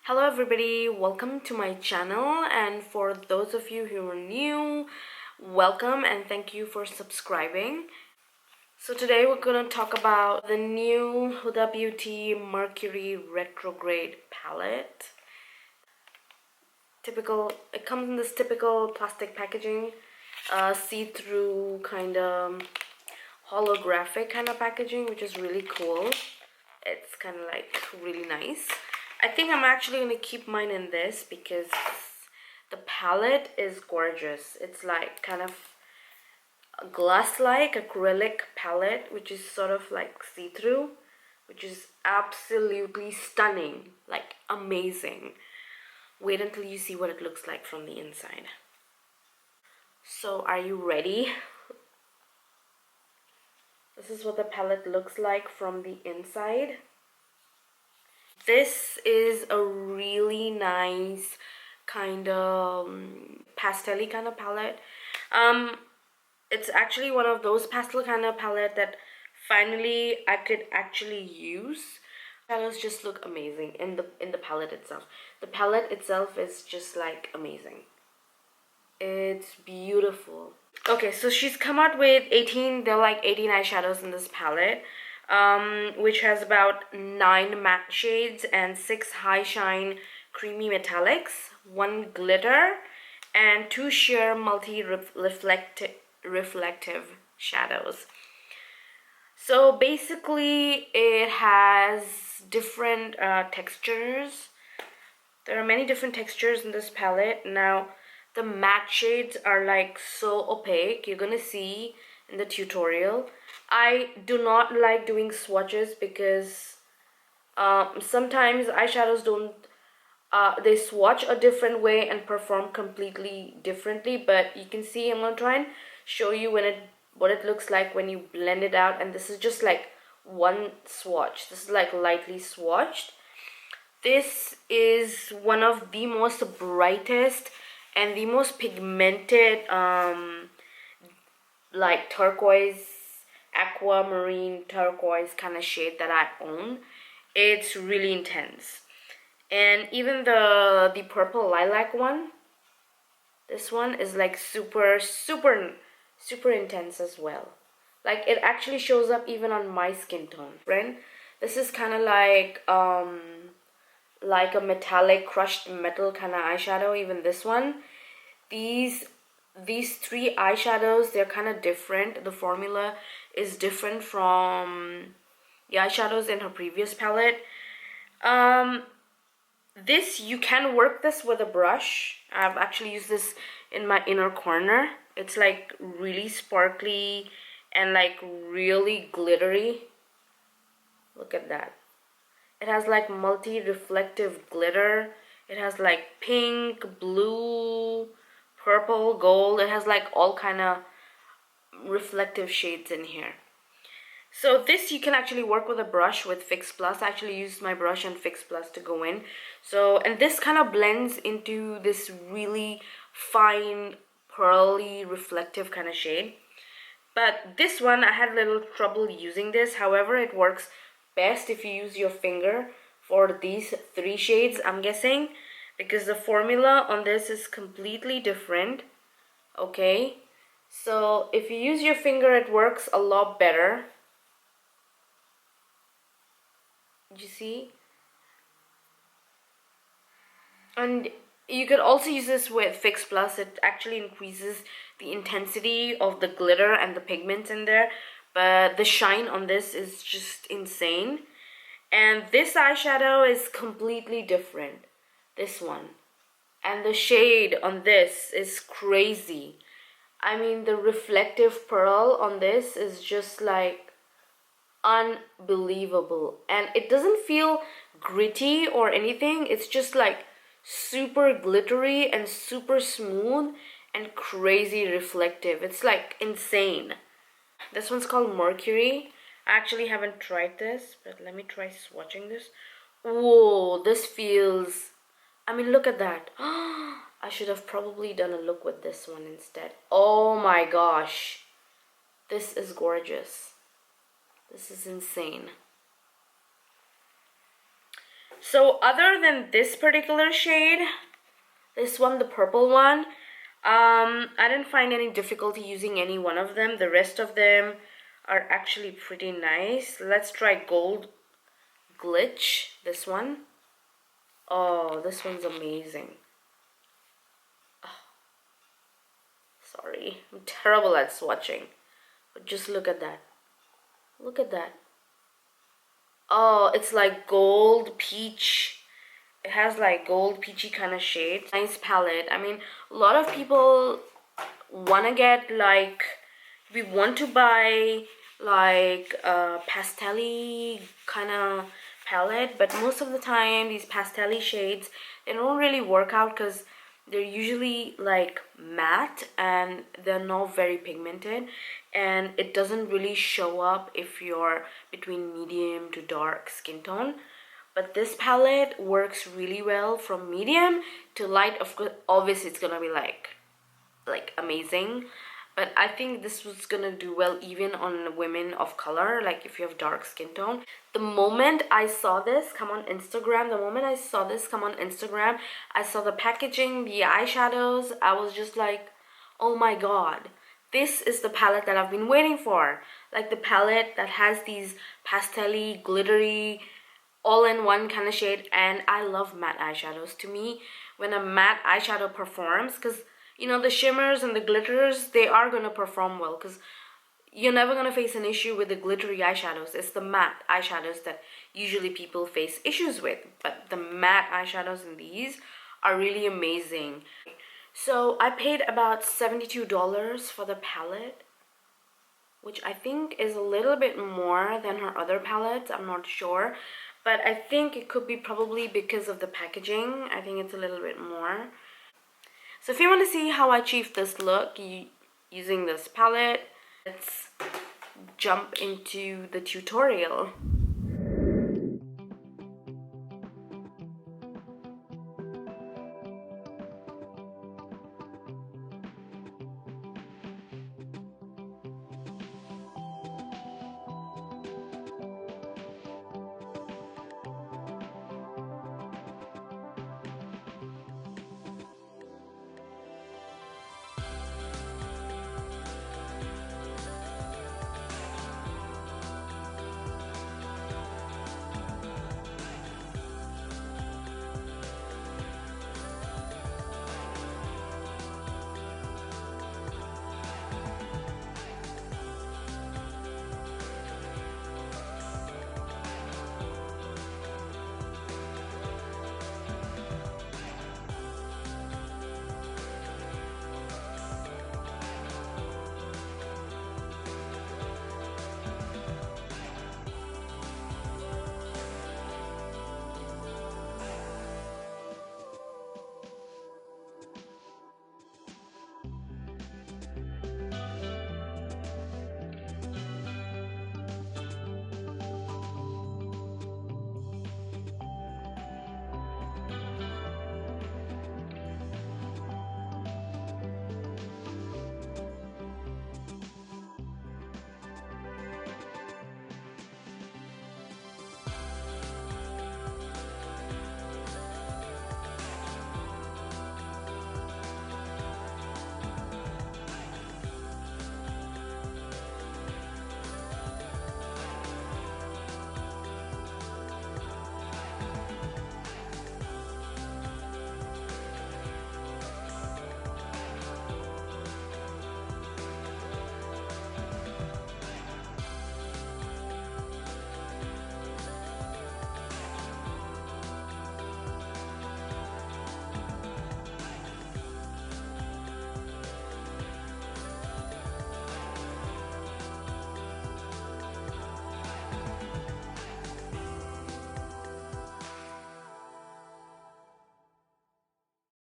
Hello everybody, welcome to my channel, and for those of you who are new, welcome and thank you for subscribing. So today we're going to talk about the new Huda Beauty Mercury Retrograde palette. It comes in this typical plastic packaging, see-through kind of holographic kind of packaging, which is really cool. It's kind of like really nice. I think I'm actually going to keep mine in this because the palette is gorgeous. It's like kind of a glass-like acrylic palette, which is sort of like see-through, which is absolutely stunning, like amazing. Wait until you see what it looks like from the inside. So are you ready? This is what the palette looks like from the inside. This is a really nice kind of pastel-y kind of palette. It's actually one of those pastel kind of palette that finally I could actually use. Shadows just look amazing in the palette itself. The palette itself is just like amazing. It's beautiful. Okay, so she's come out with 18 eyeshadows in this palette. Which has about 9 matte shades and 6 high shine creamy metallics, 1 glitter, and 2 sheer reflective shadows. So basically it has different textures. There are many different textures in this palette. Now the matte shades are like so opaque, you're gonna see in the tutorial. I do not like doing swatches because sometimes eyeshadows don't they swatch a different way and perform completely differently, but you can see I'm gonna try and show you what it looks like when you blend it out. And this is just like one swatch. This is like lightly swatched. This is one of the most brightest and the most pigmented like turquoise, aquamarine turquoise kind of shade that I own. It's really intense. And even the purple lilac one, this one is like super intense as well. Like it actually shows up even on my skin tone. Friend, this is kind of like a metallic crushed metal kind of eyeshadow. Even this one, these 3 eyeshadows, they're kind of different. The formula is different from the eyeshadows in her previous palette. This, you can work this with a brush. I've actually used this in my inner corner. It's like really sparkly and like really glittery. Look at that. It has like multi-reflective glitter. It has like pink, blue, purple, gold. It has like all kind of reflective shades in here. So this you can actually work with a brush with Fix Plus. I actually used my brush and Fix Plus to go in. So, and this kind of blends into this really fine, pearly, reflective kind of shade. But this one, I had a little trouble using this. However, it works best if you use your finger for these 3 shades, I'm guessing, because the formula on this is completely different. Okay, so if you use your finger, it works a lot better. You see? And you could also use this with Fix Plus. It actually increases the intensity of the glitter and the pigments in there, but the shine on this is just insane. And this eyeshadow is completely different, this one, and the shade on this is crazy. I mean, the reflective pearl on this is just like unbelievable, and it doesn't feel gritty or anything. It's just like super glittery and super smooth and crazy reflective. It's like insane. This one's called Mercury. I actually haven't tried this, but let me try swatching this. Whoa, this feels, I mean, look at that. I should have probably done a look with this one instead. Oh my gosh, this is gorgeous. This is insane. So other than this particular shade, this one, the purple one, I didn't find any difficulty using any one of them. The rest of them are actually pretty nice. Let's try Gold Glitch, this one. Oh, this one's amazing. Oh, sorry, I'm terrible at swatching. But just look at that. Look at that. Oh, it's like gold peach. It has like gold peachy kind of shade. Nice palette. I mean, a lot of people want to get like, we want to buy like a pastel-y kind of palette, but most of the time these pastel-y shades, they don't really work out because they're usually like matte and they're not very pigmented, and it doesn't really show up if you're between medium to dark skin tone. But this palette works really well from medium to light. Of course, obviously it's gonna be like amazing, but I think this was gonna do well even on women of color, like if you have dark skin tone. The moment I saw this come on Instagram, I saw the packaging, the eyeshadows, I was just like, oh my god, this is the palette that I've been waiting for. Like the palette that has these pastel-y, glittery, all-in-one kind of shade. And I love matte eyeshadows. To me, when a matte eyeshadow performs, because you know, the shimmers and the glitters, they are going to perform well, because you're never going to face an issue with the glittery eyeshadows. It's the matte eyeshadows that usually people face issues with. But the matte eyeshadows in these are really amazing. So I paid about $72 for the palette, which I think is a little bit more than her other palettes. I'm not sure, but I think it could be probably because of the packaging. I think it's a little bit more. So if you want to see how I achieved this look using this palette, let's jump into the tutorial.